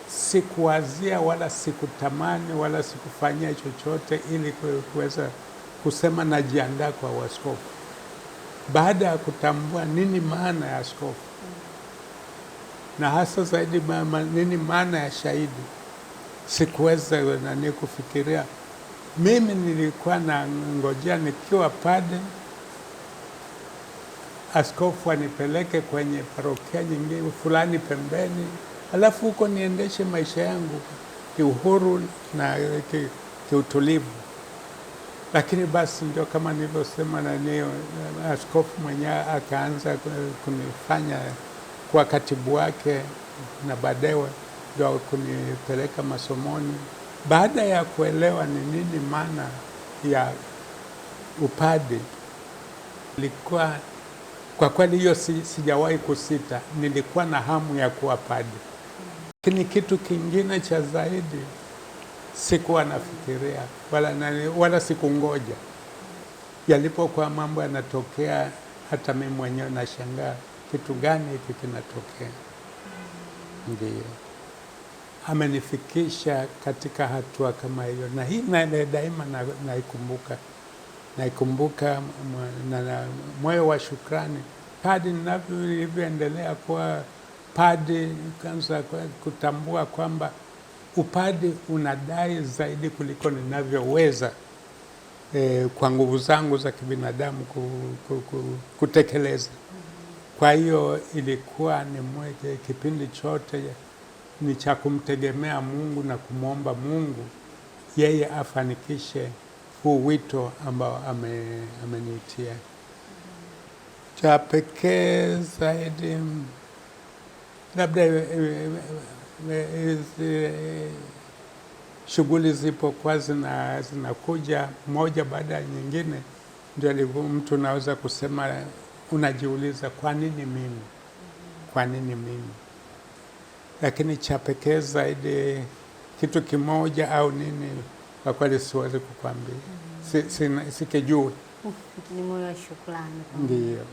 sikuwazia wala sikutamani wala sikufanyia chochote ili kuweza kusema najiandaa kwa uaskofu. Baada ya kutambua nini maana ya askofu na hasa zaidi nini maana ya shahidi, sikuweza kufikiria. Mimi nilikuwa na ngojea nikiwa padre askofu anipeleke kwenye parokia nyingine fulani pembeni, alafu huko niendeshe maisha yangu kiuhuru na kiutulivu. Lakini basi ndio kama nilivyosema, askofu mwenyewe akaanza kunifanya kwa katibu wake na baadaye ndio kunipeleka masomoni. Baada ya kuelewa ni nini maana ya upadi, nilikuwa kwa kweli hiyo sijawahi kusita, nilikuwa na hamu ya kuwa padri. Lakini kitu kingine cha zaidi sikuwa nafikiria wala sikungoja. Yalipokuwa mambo yanatokea, hata mimi mwenyewe nashangaa kitu gani hiki kinatokea. Ndiyo amenifikisha katika hatua kama hiyo, na hii daima naikumbuka na moyo wa shukrani. Padri ninavyoendelea kuwa padri, kanza kutambua kwamba upadi unadai zaidi kuliko ninavyoweza kwa nguvu zangu za kibinadamu kutekeleza. Kwa hiyo ilikuwa ni kipindi chote ni cha kumtegemea Mungu na kumwomba Mungu yeye afanikishe huu wito ambao ameniitia. Cha pekee zaidi labda shughuli zipo kwa zinakuja moja baada ya nyingine, ndio mtu naweza kusema, unajiuliza kwa nini mimi? Kwa nini mimi? Lakini cha pekee zaidi, kitu kimoja au nini, kwa kweli siwezi kukwambia. Sikijui. Ni moyo wa shukrani. Ndiyo.